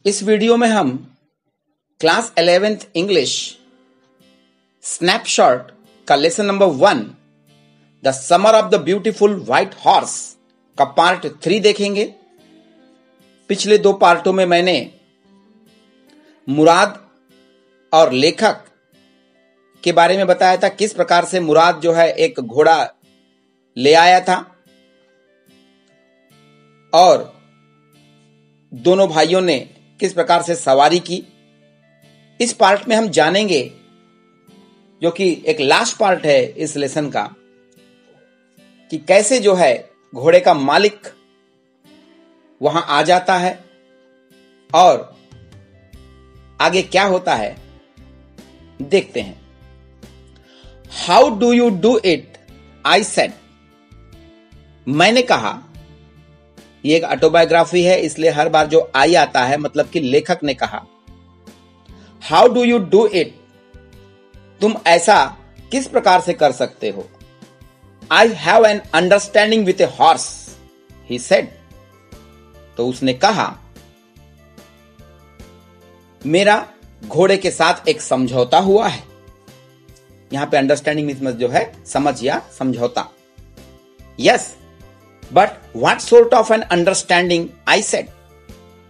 इस वीडियो में हम क्लास 11th इंग्लिश स्नैपशॉट का lesson number 1 the summer of the beautiful white horse का पार्ट 3 देखेंगे। पिछले 2 पार्टों में मैंने मुराद और लेखक के बारे में बताया था, किस प्रकार से मुराद जो है एक घोड़ा ले आया था और दोनों भाइयों ने किस प्रकार से सवारी की। इस पार्ट में हम जानेंगे, जो कि एक लास्ट पार्ट है इस लेसन का, कि कैसे जो है घोड़े का मालिक वहां आ जाता है और आगे क्या होता है देखते हैं। How do you do it, I said, मैंने कहा। ये एक ऑटोबायोग्राफी है, इसलिए हर बार जो आई आता है मतलब कि लेखक ने कहा। How do you do it, तुम ऐसा किस प्रकार से कर सकते हो। I have an understanding with a horse, he said, तो उसने कहा मेरा घोड़े के साथ एक समझौता हुआ है। यहां पे अंडरस्टैंडिंग मीन्स जो है समझ या समझौता। Yes but what sort of an understanding, I said,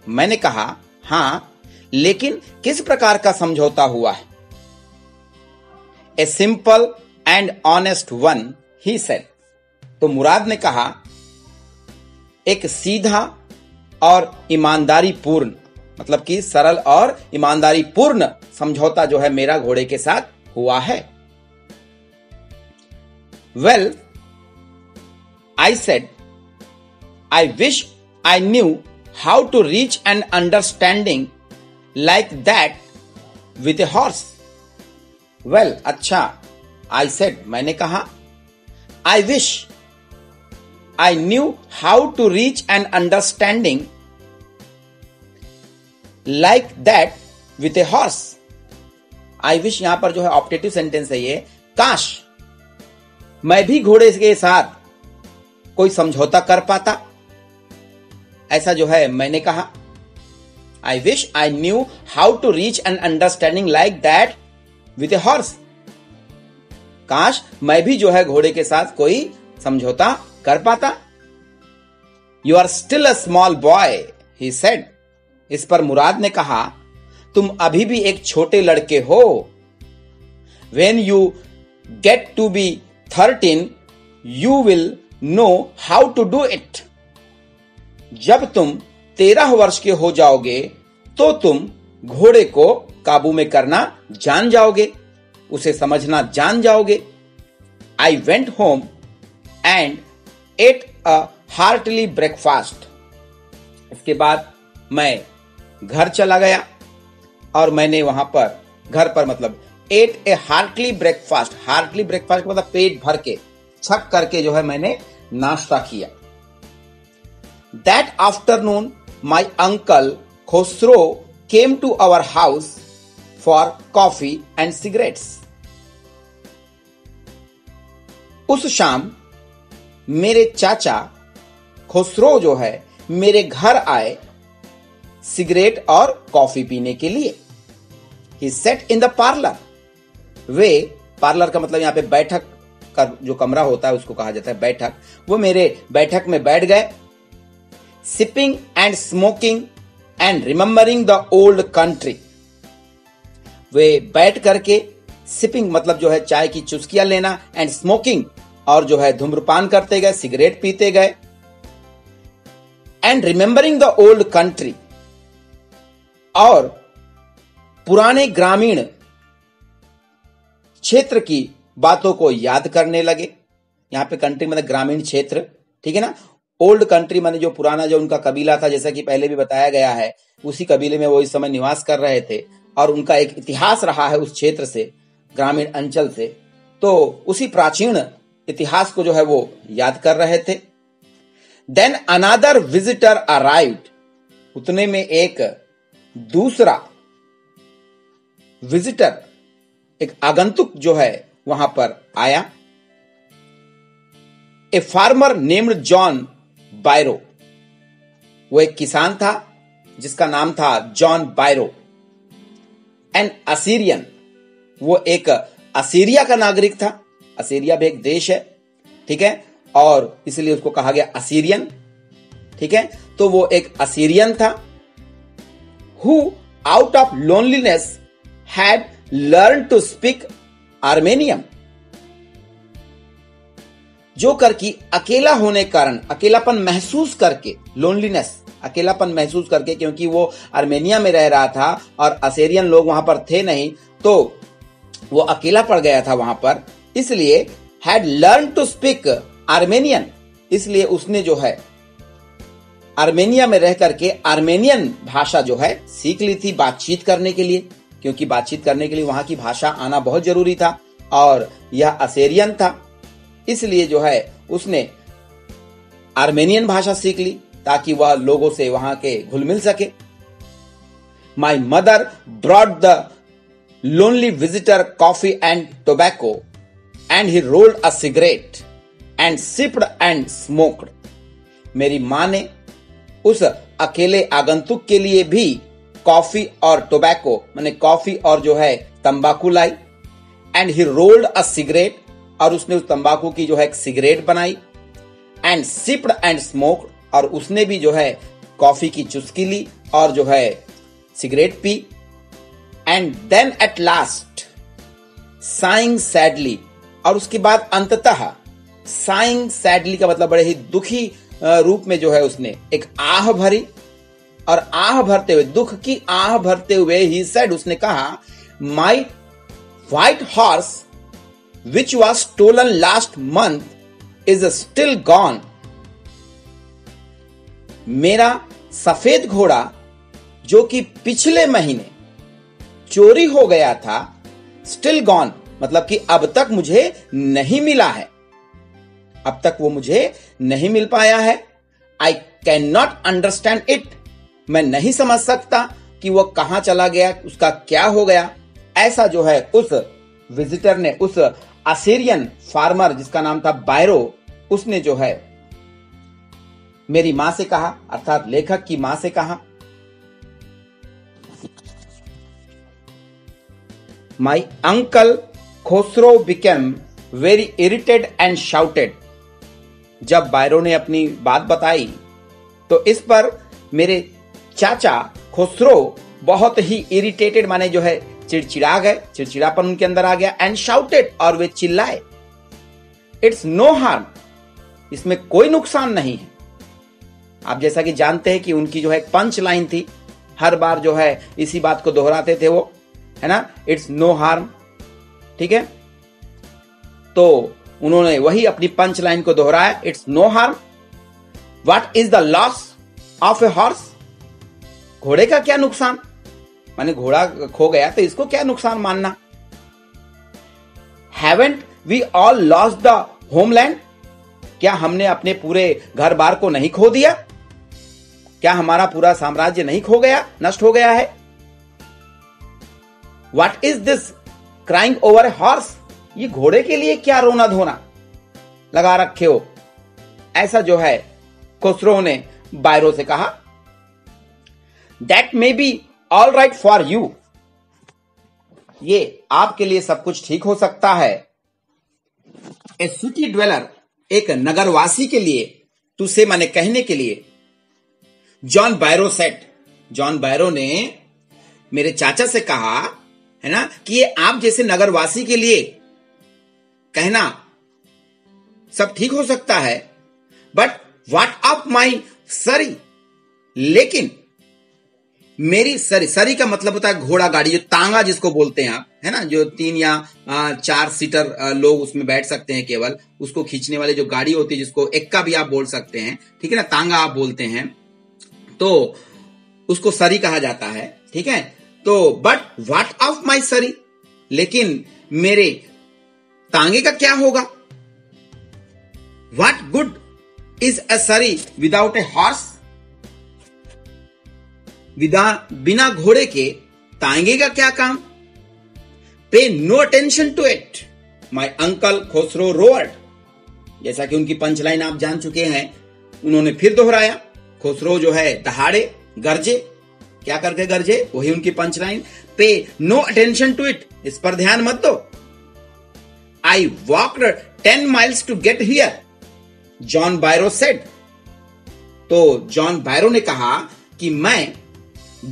मैंने कहा हां, लेकिन किस प्रकार का समझौता हुआ है। A simple and honest one, he said, तो मुराद ने कहा एक सीधा और ईमानदारी पूर्ण, मतलब कि सरल और ईमानदारी पूर्ण समझौता जो है मेरा घोड़े के साथ हुआ है। Well, I said, I wish I knew how to reach an understanding like that with a horse. Well, अच्छा, I said, मैंने कहा, I wish I knew how to reach an understanding like that with a horse. I wish यहां पर जो है optative sentence है ये, काश मैं भी घोड़े के साथ कोई समझौता कर पाता, ऐसा जो है मैंने कहा। I wish I knew how to reach an understanding like that with a horse, काश मैं भी जो है घोड़े के साथ कोई समझौता कर पाता। You are still a small boy, he said, इस पर मुराद ने कहा तुम अभी भी एक छोटे लड़के हो। When you get to be 13 you will know how to do it, जब तुम 13 वर्ष के हो जाओगे तो तुम घोड़े को काबू में करना जान जाओगे, उसे समझना जान जाओगे। I went home and ate a heartily breakfast, इसके बाद मैं घर चला गया और मैंने वहां पर, घर पर मतलब एट ए हार्टली ब्रेकफास्ट, हार्टली ब्रेकफास्ट मतलब पेट भर के, छक करके जो है मैंने नाश्ता किया। That afternoon, my uncle Khosrow came to our house for coffee and cigarettes. उस शाम मेरे चाचा खुसरो जो है मेरे घर आए सिगरेट और कॉफी पीने के लिए। He sat in the parlor. Way, parlour का मतलब यहाँ पे बैठक का जो कमरा होता है उसको कहा जाता है बैठक, वो मेरे बैठक में बैठ गए। Sipping and smoking and remembering the old country. वे बैठ करके, सिपिंग मतलब जो है चाय की चुस्कियां लेना, एंड स्मोकिंग और जो है धूम्रपान करते गए, सिगरेट पीते गए, and remembering the old country, और पुराने ग्रामीण क्षेत्र की बातों को याद करने लगे। यहां पे कंट्री मतलब ग्रामीण क्षेत्र, ठीक है ना। ओल्ड कंट्री माने जो पुराना जो उनका कबीला था, जैसा कि पहले भी बताया गया है, उसी कबीले में वो इस समय निवास कर रहे थे और उनका एक इतिहास रहा है उस क्षेत्र से, ग्रामीण अंचल से, तो उसी प्राचीन इतिहास को जो है वो याद कर रहे थे। देन अनदर विजिटर अराइव्ड, उतने में एक दूसरा विजिटर, एक आगंतुक जो है वहां पर आया। ए फार्मर नेम्ड जॉन बायरो, वो एक किसान था जिसका नाम था जॉन बायरो, एन असीरियन, वो एक असीरिया का नागरिक था। असीरिया भी एक देश है, ठीक है, और इसलिए उसको कहा गया असीरियन, ठीक है। तो वो एक असीरियन था, who out of loneliness had learn to speak Armenian, जो कर कि अकेला होने के कारण, अकेलापन महसूस करके, लोनलीनेस, अकेलापन महसूस करके, क्योंकि वो आर्मेनिया में रह रहा था और असीरियन लोग वहां पर थे नहीं, तो वो अकेला पड़ गया था वहां पर, इसलिए had learn to speak Armenian, इसलिए उसने जो है आर्मेनिया में रह करके आर्मेनियन भाषा जो है सीख ली थी बातचीत करने के लिए, क्योंकि बातचीत करने के लिए वहां की भाषा आना बहुत जरूरी था, और यह असीरियन था, इसलिए जो है उसने आर्मेनियन भाषा सीख ली ताकि वह लोगों से वहां के घुल मिल सके। My mother brought the lonely visitor coffee and tobacco and he rolled a cigarette and sipped and smoked, मेरी मां ने उस अकेले आगंतुक के लिए भी कॉफी और टोबैको, माने कॉफी और जो है तंबाकू लाई, and he rolled a cigarette, और उसने उस तंबाकू की जो है एक सिगरेट बनाई, एंड सिप्ड एंड स्मोक्ड, और उसने भी जो है कॉफी की चुस्की ली और जो है सिगरेट पी, and then at last saying sadly, और उसके बाद अंततः साइंग सैडली का मतलब बड़े ही दुखी रूप में जो है उसने एक आह भरी, और आह भरते हुए, दुख की आह भरते हुए ही सेड, उसने कहा, my white horse which was stolen last month is still gone, मेरा सफेद घोड़ा जो कि पिछले महीने चोरी हो गया था, स्टिल गॉन मतलब कि अब तक मुझे नहीं मिला है, अब तक वो मुझे नहीं मिल पाया है। I can not understand it, मैं नहीं समझ सकता कि वो कहां चला गया, उसका क्या हो गया। ऐसा जो है उस विजिटर ने, उस असीरियन फार्मर जिसका नाम था बायरो, उसने जो है मेरी मां से कहा, अर्थात लेखक की मां से कहा, my uncle Khosrove became very irritated and shouted. जब बायरो ने अपनी बात बताई तो इस पर मेरे चाचा खोसरो बहुत ही इरिटेटेड, माने जो है चिड़चिड़ा गए, चिड़चिड़ापन उनके अंदर आ गया, एंड शाउटेड, और वे चिल्लाए, इट्स नो हार्म, इसमें कोई नुकसान नहीं है। आप जैसा कि जानते हैं कि उनकी जो है पंच लाइन थी, हर बार जो है इसी बात को दोहराते थे वो, है ना, इट्स नो हार्म, ठीक है। तो उन्होंने वही अपनी पंच लाइन को दोहराया, it's no harm. What is the loss of a horse, घोड़े का क्या नुकसान, माने घोड़ा खो गया तो इसको क्या नुकसान मानना। Haven't we all lost the homeland, क्या हमने अपने पूरे घर बार को नहीं खो दिया, क्या हमारा पूरा साम्राज्य नहीं खो गया, नष्ट हो गया है। What is this crying over a horse, ये घोड़े के लिए क्या रोना धोना लगा रखे हो, ऐसा जो है खोसरो ने बायरो से कहा। That may be all right for you, ये आपके लिए सब कुछ ठीक हो सकता है। ए सिटी ड्वेलर, एक नगरवासी के लिए, टू से माने कहने के लिए। जॉन बायरो सेट, जॉन बायरो ने मेरे चाचा से कहा, है ना, कि ये आप जैसे नगरवासी के लिए कहना सब ठीक हो सकता है, बट व्हाट ऑफ माई सरी, लेकिन मेरी सरी, सरी का मतलब होता है घोड़ा गाड़ी, जो तांगा जिसको बोलते हैं आप, है ना, जो 3 या 4 सीटर लोग उसमें बैठ सकते हैं केवल, उसको खींचने वाली जो गाड़ी होती है, जिसको एक्का भी आप बोल सकते हैं, ठीक है ना, तांगा आप बोलते हैं, तो उसको सरी कहा जाता है, ठीक है। तो बट व्हाट ऑफ माई सरी, लेकिन मेरे तांगे का क्या होगा। व्हाट गुड इज अ सरी विदाउट ए हॉर्स, बिना घोड़े के तांगे का क्या काम। Pay no attention to it, my uncle Khosrove roared, जैसा कि उनकी पंचलाइन आप जान चुके हैं, उन्होंने फिर दोहराया। खोसरो जो है दहाड़े, गरजे, क्या करके गरजे, वही उनकी पंचलाइन। पे नो अटेंशन टू इट, इस पर ध्यान मत दो। I walked 10 miles to get here, John Byro said. तो जॉन बायरो ने कहा कि मैं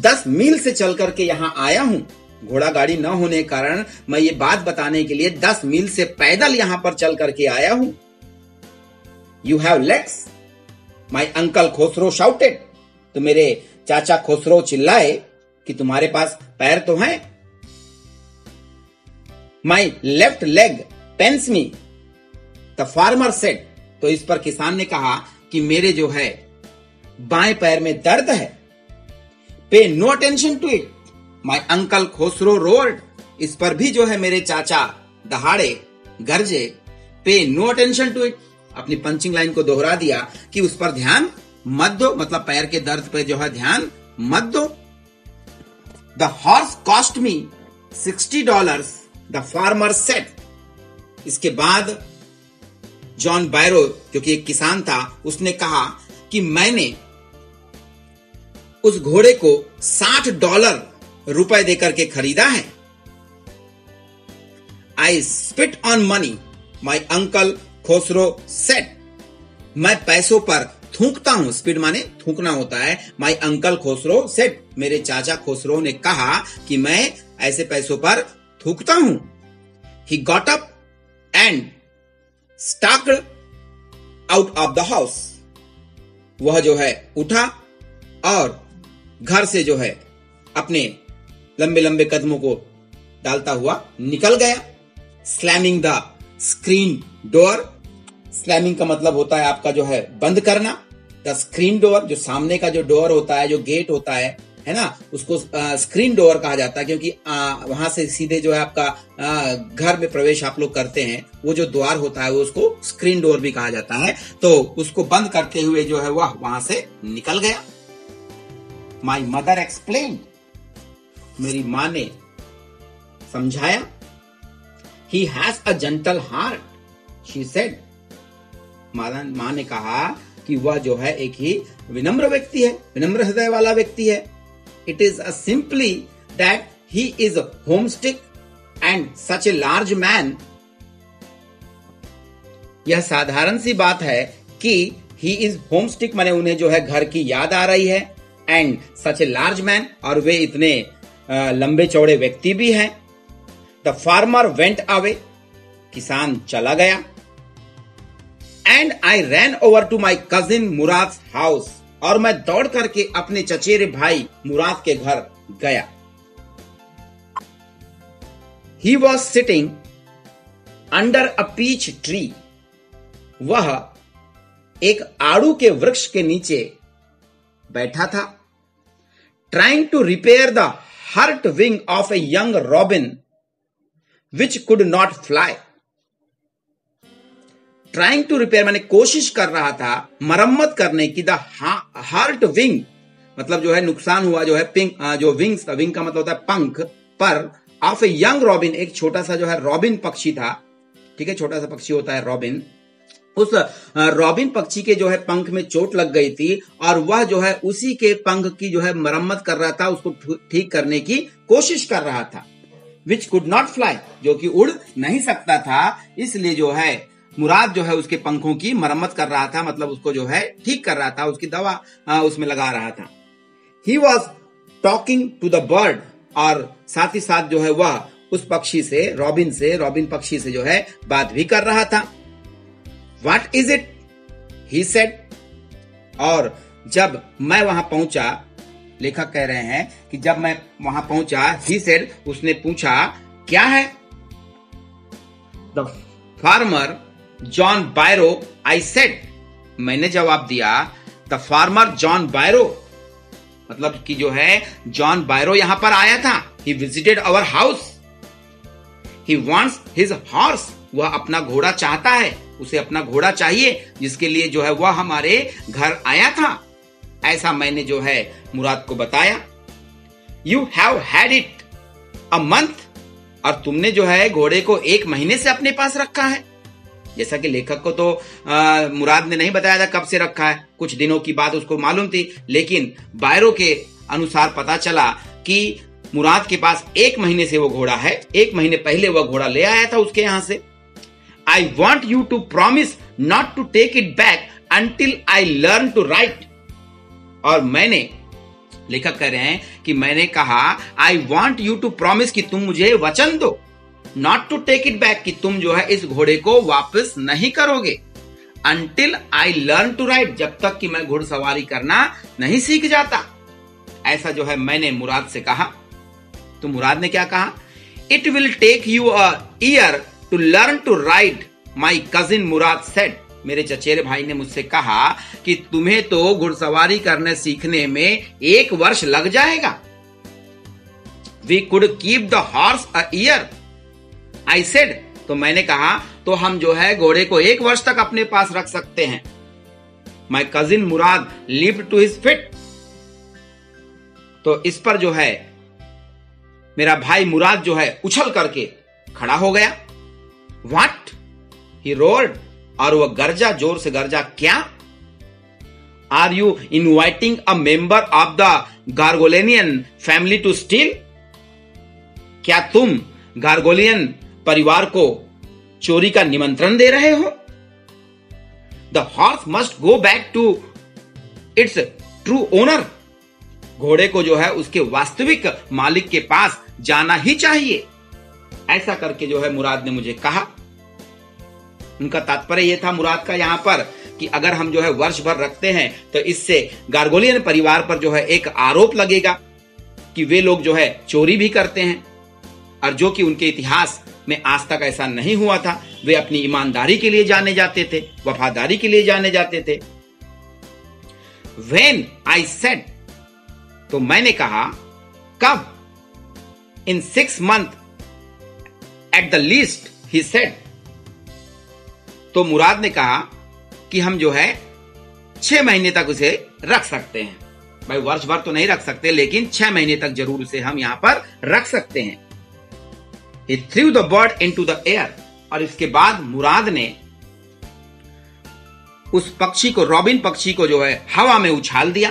10 मील से चल करके यहां आया हूं। घोड़ा गाड़ी न होने के कारण मैं ये बात बताने के लिए 10 मील से पैदल यहां पर चल करके आया हूं। You have legs, my uncle Khosrove shouted. तो मेरे चाचा खोसरो चिल्लाए कि तुम्हारे पास पैर तो हैं। My left leg pens me, the farmer said. तो इस पर किसान ने कहा कि मेरे जो है बाएं पैर में दर्द है। Pay no attention to it, my uncle Khosrove roared. इस पर भी जो है मेरे चाचा दहाड़े, गरजे। पे नो अटेंशन टू इट, अपनी पंचिंग लाइन को दोहरा दिया कि उस पर ध्यान मत दो, मतलब पैर के दर्द पे जो है ध्यान मत दो। The horse cost me $60, the farmer said. इसके बाद जॉन बायरो जो कि एक किसान था, उसने कहा कि मैंने उस घोड़े को $60 रुपए देकर के खरीदा है। I spit on money, my uncle Khosrove said. मैं पैसों पर थूकता हूं, स्पिट माने थूकना होता है। माई अंकल खोसरो सेड, मेरे चाचा खोसरो ने कहा कि मैं ऐसे पैसों पर थूकता हूं। He got up and stalked out of the house. वह जो है उठा और घर से जो है अपने लंबे लंबे कदमों को डालता हुआ निकल गया। Slamming the screen door, slamming का मतलब होता है आपका जो है बंद करना। द स्क्रीन डोर, जो सामने का जो डोर होता है, जो गेट होता है ना, उसको स्क्रीन डोर कहा जाता है, क्योंकि वहां से सीधे जो है आपका घर में प्रवेश आप लोग करते हैं, वो जो द्वार होता है वो उसको स्क्रीन डोर भी कहा जाता है। तो उसको बंद करते हुए जो है वह वहां से निकल गया। माई मदर एक्सप्लेन, मेरी मां ने समझाया। He has a gentle heart, she said. मां ने कहा कि वह जो है एक ही विनम्र व्यक्ति है, विनम्र हृदय वाला व्यक्ति है। It is a simply that he is homesick and such a large man. यह साधारण सी बात है कि ही इज होमस्टिक माने उन्हें जो है घर की याद आ रही है, and such a large man, और वे इतने लंबे चौड़े व्यक्ति भी हैं। द फार्मर वेंट अवे, किसान चला गया। And I ran over to my cousin Murad house, और मैं दौड़ करके अपने चचेरे भाई मुराद के घर गया। He was sitting under a peach tree, वह एक आड़ू के वृक्ष के नीचे बैठा था। Trying to repair the hurt wing of a young robin which could not fly. Trying to repair माने कोशिश कर रहा था मरम्मत करने की। द हार्ट विंग मतलब जो है नुकसान हुआ जो है पिंग, जो विंग्स, विंग का मतलब होता है पंख पर, ऑफ ए यंग रॉबिन, एक छोटा सा जो है रॉबिन पक्षी था। ठीक है, छोटा सा पक्षी होता है रॉबिन। उस रॉबिन पक्षी के जो है पंख में चोट लग गई थी और वह जो है उसी के पंख की जो है मरम्मत कर रहा था, उसको ठीक करने की कोशिश कर रहा था। विच कुड नॉट फ्लाई, जो कि उड़ नहीं सकता था, इसलिए जो है मुराद जो है उसके पंखों की मरम्मत कर रहा था, मतलब उसको जो है ठीक कर रहा था, उसकी दवा उसमें लगा रहा था। He was talking to the bird, और साथ ही साथ जो है वह उस पक्षी से, रॉबिन पक्षी से जो है बात भी कर रहा था। What is it? He said. और जब मैं वहां पहुंचा, लेखक कह रहे हैं कि जब मैं वहां पहुंचा, he said, उसने पूछा क्या है? The farmer John Byro, I said. मैंने जवाब दिया The farmer John Byro, मतलब कि जो है जॉन बायरो यहां पर आया था। He visited our house. He wants his horse. वह अपना घोड़ा चाहता है, उसे अपना घोड़ा चाहिए, जिसके लिए जो है वह हमारे घर आया था। ऐसा मैंने जो है मुराद को बताया। You have had it a month, और तुमने जो है घोड़े को 1 महीने से अपने पास रखा है। जैसा कि लेखक को तो मुराद ने नहीं बताया था कब से रखा है, कुछ दिनों की बात उसको मालूम थी, लेकिन बायरो के अनुसार पता चला कि मुराद के पास 1 महीने से वो घोड़ा है, 1 महीने पहले वह घोड़ा ले आया था उसके यहां से। I want you to promise not to take it back until I learn to ride. और मैंने, लेखक कह रहे हैं कि मैंने कहा I want you to promise कि तुम मुझे वचन दो, not to take it back कि तुम जो है इस घोड़े को वापस नहीं करोगे, until I learn to ride जब तक कि मैं घुड़सवारी करना नहीं सीख जाता। ऐसा जो है मैंने मुराद से कहा। तो मुराद ने क्या कहा? It will take you a year to learn to ride, my cousin Murad said. मेरे चचेरे भाई ने मुझसे कहा कि तुम्हें तो घुड़सवारी करने सीखने में 1 वर्ष लग जाएगा। We could keep the horse a year, I said. तो मैंने कहा तो हम जो है घोड़े को 1 वर्ष तक अपने पास रख सकते हैं। My cousin Murad leaped to his feet. तो इस पर जो है मेरा भाई मुराद जो है उछल करके खड़ा हो गया। व्हाट, ही रोर्ड, और वह गर्जा, जोर से गर्जा, क्या? Are you inviting a member of the Garoghlanian family to steal? क्या तुम गार्गोलियन परिवार को चोरी का निमंत्रण दे रहे हो? The horse must go back to its true owner. घोड़े को जो है उसके वास्तविक मालिक के पास जाना ही चाहिए। ऐसा करके जो है मुराद ने मुझे कहा। उनका तात्पर्य यह था मुराद का यहां पर कि अगर हम जो है वर्ष भर रखते हैं तो इससे गार्गोलियन परिवार पर जो है एक आरोप लगेगा कि वे लोग जो है चोरी भी करते हैं, और जो कि उनके इतिहास में आज तक ऐसा नहीं हुआ था। वे अपनी ईमानदारी के लिए जाने जाते थे, वफादारी के लिए जाने जाते थे। When I said, तो मैंने कहा कब? In 6 months at the least, he said। तो मुराद ने कहा कि हम जो है 6 महीने तक उसे रख सकते हैं। भाई वर्ष भर तो नहीं रख सकते, लेकिन 6 महीने तक जरूर उसे हम यहां पर रख सकते हैं। He threw the bird into the air। और इसके बाद मुराद ने उस पक्षी को, रॉबिन पक्षी को जो है हवा में उछाल दिया।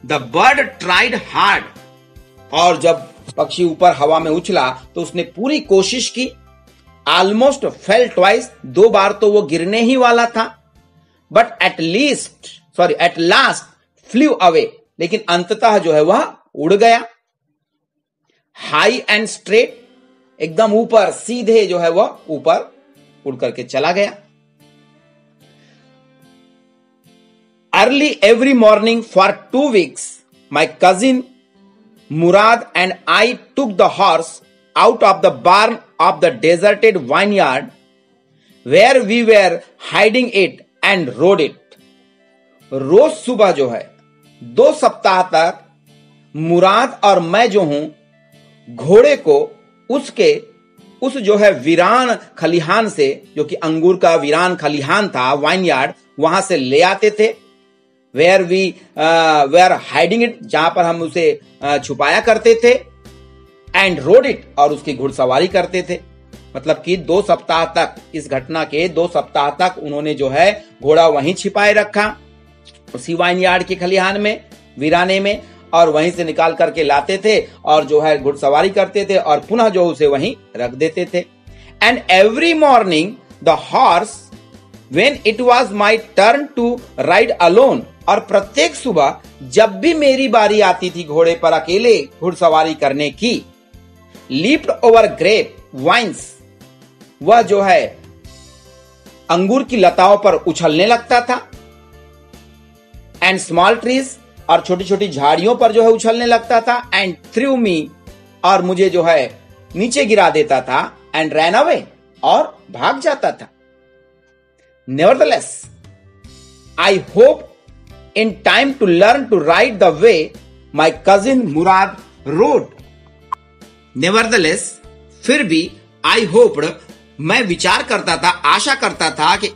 The bird tried hard। और जब पक्षी ऊपर हवा में उछला तो उसने पूरी कोशिश की। Almost fell twice। 2 बार तो वो गिरने ही वाला था। But at last flew away। लेकिन अंततः जो है वह उड़ गया। High and straight, एकदम ऊपर सीधे जो है वह ऊपर उड़ करके चला गया। Early every morning for 2 weeks, my cousin Murad and I took the horse out of the barn of the deserted vineyard where we were hiding it and rode it। रोज सुबह जो है 2 सप्ताह तक मुराद और मैं जो हूं घोड़े को उस जो है वीरान खलिहान से, जो कि अंगूर का वीरान खलिहान था, वाइनयार्ड, वहां से ले आते थे। Where we were hiding it, जहां पर हम उसे छुपाया करते थे। एंड रोड इट, और उसकी घुड़सवारी करते थे। मतलब कि 2 सप्ताह तक, इस घटना के 2 सप्ताह तक उन्होंने जो है घोड़ा वहीं छिपाए रखा, उसी वाइनयार्ड के खलिहान में, वीराने में, और वहीं से निकाल करके लाते थे और जो है घुड़सवारी करते थे और पुनः जो उसे वहीं रख देते थे। And every morning the horse when it was my turn to ride alone, और प्रत्येक सुबह जब भी मेरी बारी आती थी घोड़े पर अकेले घुड़सवारी करने की, लीप्ड ओवर ग्रेप वाइन्स, वह जो है अंगूर की लताओं पर उछलने लगता था। एंड स्मॉल ट्रीज, और छोटी छोटी झाड़ियों पर जो है उछलने लगता था। एंड थ्रू मी, और मुझे जो है नीचे गिरा देता था। एंड रैन अवे, और भाग जाता था। Nevertheless I hope in time to learn to ride the way my cousin Murad rode. Nevertheless, फिर भी, आई होप्ड, मैं विचार करता था, आशा करता था कि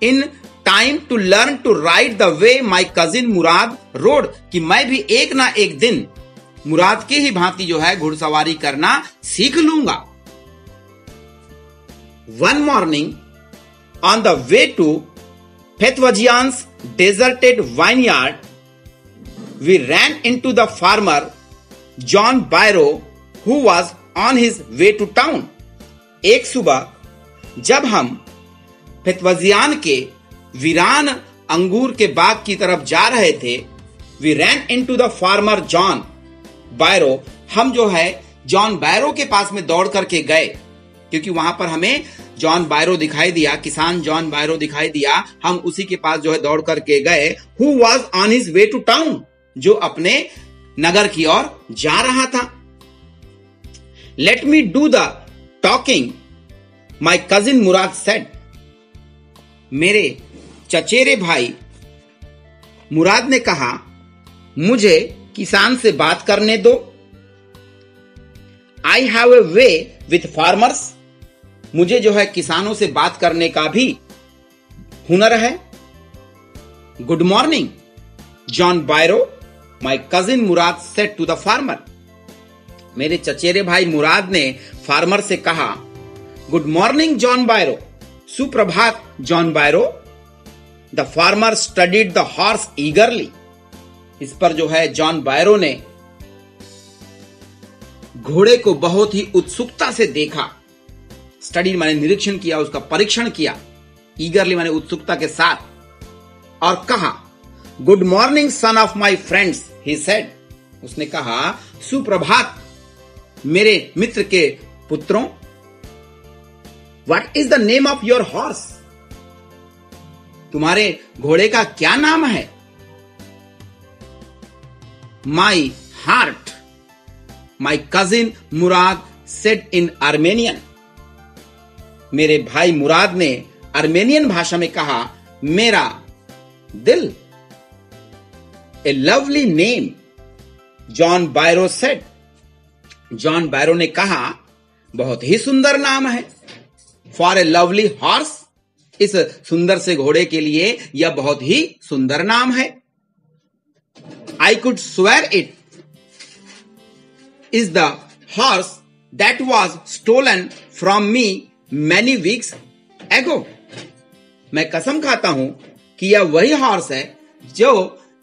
in time to learn to ride the way my cousin Murad rode, कि मैं भी एक ना एक दिन मुराद की ही भांति जो है घुड़सवारी करना सीख लूंगा। One morning on the way to Fetvajian's deserted vineyard, we ran into the farmer John Byro who was on his way to town. एक सुबह जब हम पेतवजियान के वीरान अंगूर के बाग की तरफ जा रहे थे, we ran into the farmer John Byro, हम जो है जॉन बायरो के पास में दौड़ करके गए, क्योंकि वहां पर हमें जॉन बायरो दिखाई दिया, किसान जॉन बायरो दिखाई दिया, हम उसी के पास जो है दौड़ करके गए। Who was on his way to town, जो अपने नगर की ओर जा रहा था। Let me do the talking, my cousin Murad said, मेरे चचेरे भाई मुराद ने कहा, मुझे किसान से बात करने दो। I have a way with farmers, मुझे जो है किसानों से बात करने का भी हुनर है। Good morning John Byro, my cousin Murad said to the farmer, मेरे चचेरे भाई मुराद ने फार्मर से कहा, गुड मॉर्निंग जॉन बायरो, सुप्रभात John बायरो। The farmer studied the horse ईगरली, इस पर जो है जॉन बायरो ने घोड़े को बहुत ही उत्सुकता से देखा। स्टडी माने निरीक्षण किया, उसका परीक्षण किया, ईगरली माने उत्सुकता के साथ, और कहा, good morning son of my friends, he said, उसने कहा, सुप्रभात मेरे मित्र के पुत्रों। What is the name of your horse, तुम्हारे घोड़े का क्या नाम है। My heart, my cousin Murad said in Armenian, मेरे भाई मुराद ने आर्मेनियन भाषा में कहा, मेरा दिल। A lovely name John Byro said, John Byro ने कहा, बहुत ही सुंदर नाम है। फॉर ए लवली हॉर्स, इस सुंदर से घोड़े के लिए यह बहुत ही सुंदर नाम है। I could swear it is the horse that was stolen from me many weeks ago, मैं कसम खाता हूं कि यह वही हॉर्स है जो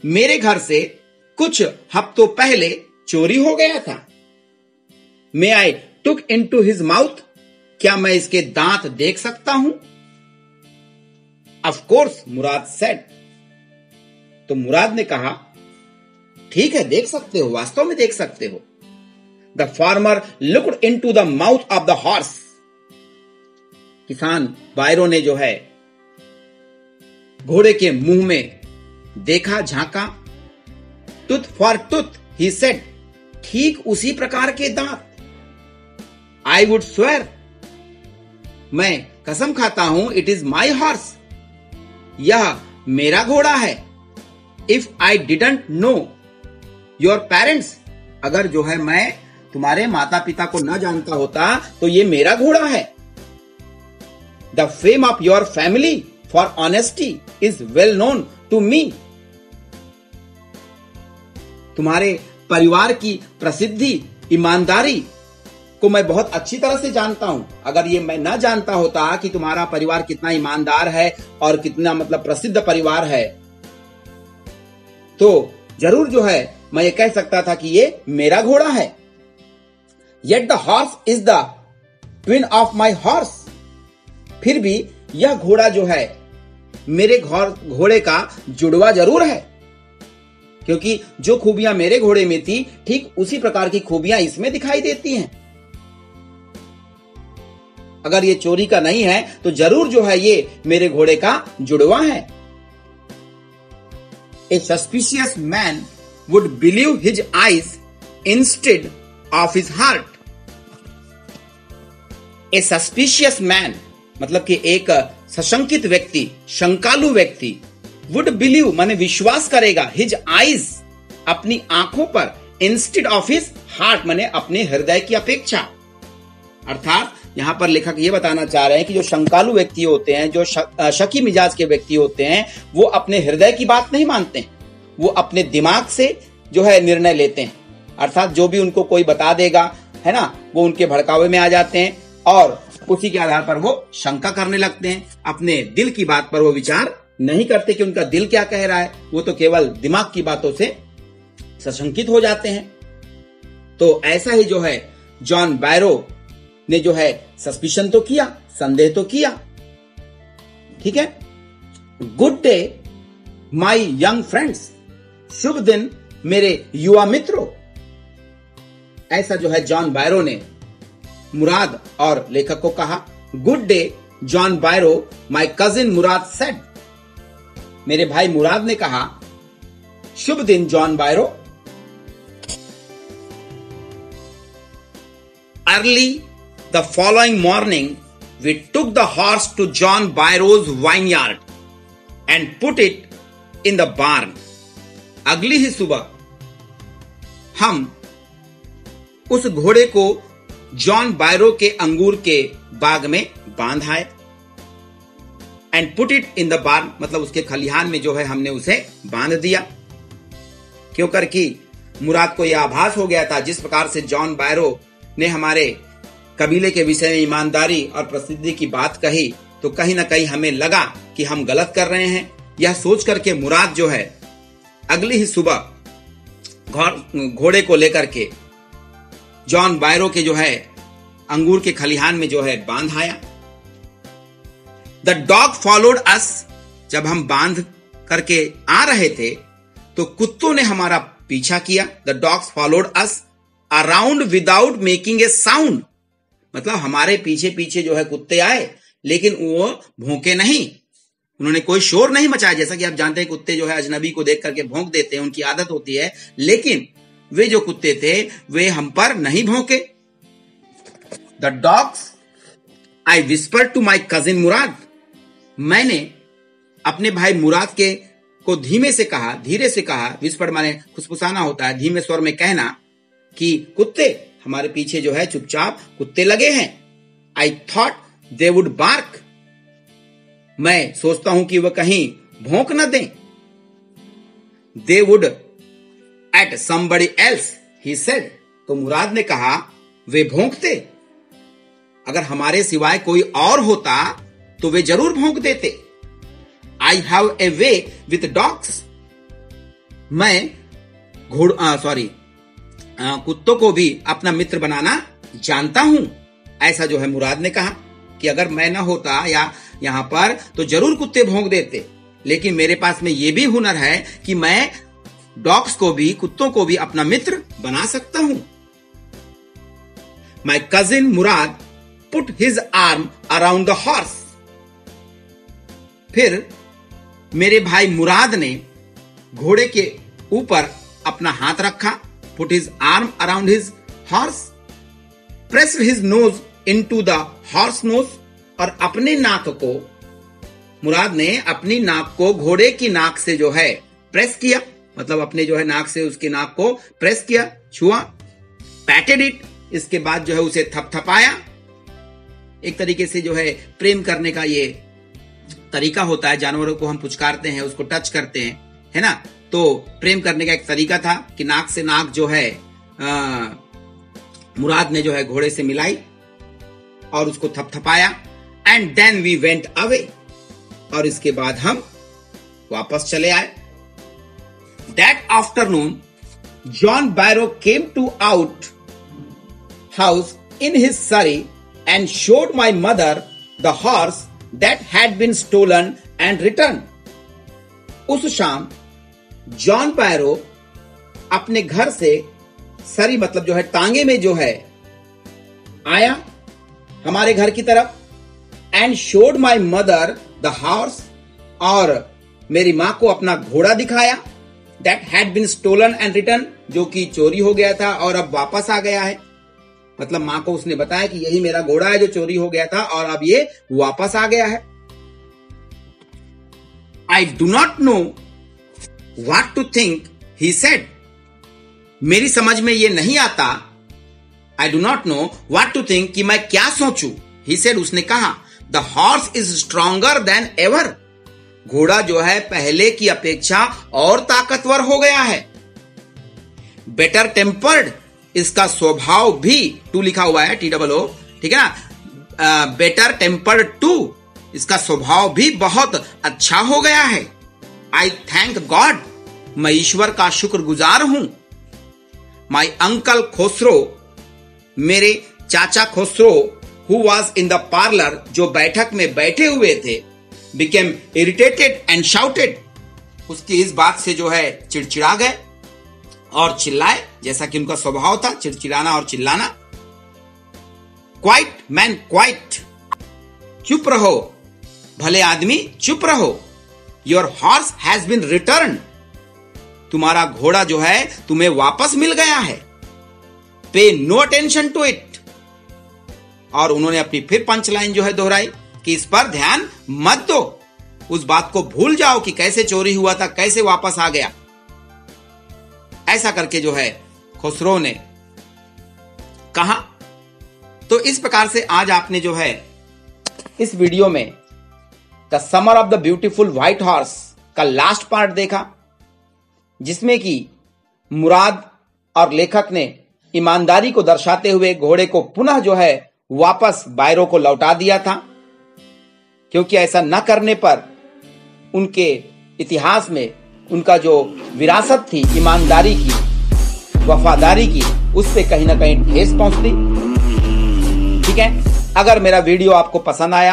मेरे घर से कुछ हफ्तों पहले चोरी हो गया था। मे आई टुक इन टू हिज माउथ, क्या मैं इसके दांत देख सकता हूं। ऑफ कोर्स मुराद सेड, तो मुराद ने कहा, ठीक है देख सकते हो, वास्तव में देख सकते हो। The farmer looked into the mouth of the horse, किसान बायरो ने जो है घोड़े के मुंह में देखा, झांका। Tooth for tooth, he said, ठीक उसी प्रकार के दांत। आई वुड स्वेयर, मैं कसम खाता हूं, इट इज माई हॉर्स, यह मेरा घोड़ा है। If I didn't know your parents, अगर जो है मैं तुम्हारे माता पिता को न जानता होता तो ये मेरा घोड़ा है। The fame of your family for honesty is well known to me, तुम्हारे परिवार की प्रसिद्धि ईमानदारी को मैं बहुत अच्छी तरह से जानता हूं। अगर ये मैं न जानता होता कि तुम्हारा परिवार कितना ईमानदार है और कितना मतलब प्रसिद्ध परिवार है, तो जरूर जो है मैं ये कह सकता था कि ये मेरा घोड़ा है। Yet the horse is the twin of my horse, फिर भी यह घोड़ा जो है मेरे घोड़े का जुड़वा जरूर है, क्योंकि जो खूबियां मेरे घोड़े में थी ठीक उसी प्रकार की खूबियां इसमें दिखाई देती हैं। अगर ये चोरी का नहीं है तो जरूर जो है ये मेरे घोड़े का जुड़वा है। A suspicious man would believe his eyes instead of his heart. A suspicious man मतलब कि एक सशंकित व्यक्ति, शंकालु व्यक्ति, वुड बिलीव माने विश्वास करेगा, हिज आईज अपनी आंखों पर, इंस्टेड ऑफ हिज हार्ट माने अपने हृदय की अपेक्षा। अर्थात यहां पर लेखक ये बताना चाह रहे हैं कि जो शंकालु व्यक्ति होते हैं, जो शकी मिजाज के व्यक्ति होते हैं, वो अपने हृदय की बात नहीं मानते हैं, वो अपने दिमाग से जो है निर्णय लेते हैं। अर्थात जो भी उनको कोई बता देगा, है ना, वो उनके भड़कावे में आ जाते हैं और उसी के आधार पर वो शंका करने लगते हैं। अपने दिल की बात पर वो विचार नहीं करते कि उनका दिल क्या कह रहा है, वो तो केवल दिमाग की बातों से सशंकित हो जाते हैं। तो ऐसा ही जो है जॉन बायरो ने जो है सस्पिशन तो किया, संदेह तो किया। ठीक है। Good day my young friends, शुभ दिन मेरे युवा मित्रों। ऐसा जो है जॉन बायरो ने मुराद और लेखक को कहा। Good day John Byro, my cousin Murad said. मेरे भाई मुराद ने कहा, शुभ दिन John Byro. Early the following morning we took the horse to John Byro's vineyard and put it in the barn. अगली ही सुबह हम उस घोड़े को जॉन बायरो के अंगूर के बाग में बांध आए। And put it in the barn मतलब उसके खलिहान में जो है हमने उसे बांध दिया। क्यों करके मुराद को यह आभास हो गया था, जिस प्रकार से जॉन बायरो ने हमारे कबीले के विषय में ईमानदारी और प्रसिद्धि की बात कही, तो कहीं ना कहीं हमें लगा कि हम गलत कर रहे हैं। यह सोच करके मुराद जो है अगली ही सुबह घोड़े को लेकर के जॉन बायरो के जो है अंगूर के खलिहान में जो है बांध आया। द डॉग फॉलोड अस। जब हम बांध करके आ रहे थे तो कुत्तों ने हमारा पीछा किया। The dogs followed us around without making a sound. मतलब हमारे पीछे पीछे जो है कुत्ते आए, लेकिन वो भौंके नहीं, उन्होंने कोई शोर नहीं मचाया। जैसा कि आप जानते हैं कुत्ते जो है अजनबी को देख करके भौंक देते हैं, उनकी आदत होती है, लेकिन वे जो कुत्ते थे वे हम पर नहीं भौंके। The dogs I whisper to my cousin Mourad. मैंने अपने भाई मुराद के को धीमे से कहा, धीरे से कहा। विस्पर माने फुसफुसाना होता है, धीमे स्वर में कहना कि कुत्ते हमारे पीछे जो है चुपचाप कुत्ते लगे हैं। I thought they would bark. मैं सोचता हूं कि वह कहीं भौंक न दें। They would at somebody else he said. तो मुराद ने कहा वे भौंकते, अगर हमारे सिवाय कोई और होता तो वे जरूर भौंक देते। I have a way with dogs. मैं कुत्तों को भी अपना मित्र बनाना जानता हूं। ऐसा जो है मुराद ने कहा कि अगर मैं ना होता या यहां पर तो जरूर कुत्ते भौंक देते, लेकिन मेरे पास में यह भी हुनर है कि मैं डॉग्स को भी, कुत्तों को भी अपना मित्र बना सकता हूं। माई cousin Murad put his arm around the horse. फिर मेरे भाई मुराद ने घोड़े के ऊपर अपना हाथ रखा। Put his arm around his horse, pressed his nose into the horse nose. और अपने नाक को, मुराद ने अपनी नाक को घोड़े की नाक से जो है प्रेस किया, मतलब अपने जो है नाक से उसकी नाक को प्रेस किया, छुआ। पैटेड इट, इसके बाद जो है उसे थपथपाया। एक तरीके से जो है प्रेम करने का ये तरीका होता है, जानवरों को हम पुचकारते हैं, उसको टच करते हैं, है ना। तो प्रेम करने का एक तरीका था कि नाक से नाक जो है मुराद ने जो है घोड़े से मिलाई और उसको थपथपाया। And then we went away. और इसके बाद हम वापस चले आए। That afternoon John Byro came to out house in his surrey and showed my mother the horse that had been stolen and return. उस शाम जॉन बायरो अपने घर से सरी मतलब जो है टांगे में जो है आया हमारे घर की तरफ। And showed my mother the horse, और मेरी मां को अपना घोड़ा दिखाया। That had been stolen and return, जो कि चोरी हो गया था और अब वापस आ गया है। मतलब मां को उसने बताया कि यही मेरा घोड़ा है जो चोरी हो गया था और अब ये वापस आ गया है। I do not know what to think he said. मेरी समझ में ये नहीं आता। I do not know what to think, कि मैं क्या सोचूं। ही सेड, उसने कहा, the horse is stronger than ever. घोड़ा जो है पहले की अपेक्षा और ताकतवर हो गया है। बेटर टेम्पर्ड, इसका स्वभाव भी, टू लिखा हुआ है, TOO, ठीक है ना। बेटर टेम्पर्ड टू, इसका स्वभाव भी बहुत अच्छा हो गया है। आई थैंक गॉड, मैं ईश्वर का शुक्रगुजार हूं। माई अंकल खोसरो, मेरे चाचा Khosrove, who was in the parlour, जो बैठक में बैठे हुए थे, बिकेम इरिटेटेड एंड शाउटेड, उसकी इस बात से जो है चिड़चिड़ा गए और चिल्लाए, जैसा कि उनका स्वभाव था, चिड़चिड़ाना और चिल्लाना। क्वाइट मैन क्वाइट, चुप रहो भले आदमी, चुप रहो। Your horse has been return, तुम्हारा घोड़ा जो है तुम्हें वापस मिल गया है। Pay no attention to it, और उन्होंने अपनी फिर पंच लाइन जो है दोहराई कि इस पर ध्यान मत दो, उस बात को भूल जाओ कि कैसे चोरी हुआ था, कैसे वापस आ गया। ऐसा करके जो है खुसरो ने कहा। तो इस प्रकार से आज आपने जो है इस वीडियो में the summer of the beautiful white horse का लास्ट पार्ट देखा, जिसमें कि मुराद और लेखक ने ईमानदारी को दर्शाते हुए घोड़े को पुनः जो है वापस बायरो को लौटा दिया था, क्योंकि ऐसा न करने पर उनके इतिहास में उनका जो विरासत थी ईमानदारी की, वफादारी की, उस पे कहीं ना कहीं ठेस पहुंचती। ठीक है, अगर मेरा वीडियो आपको पसंद आया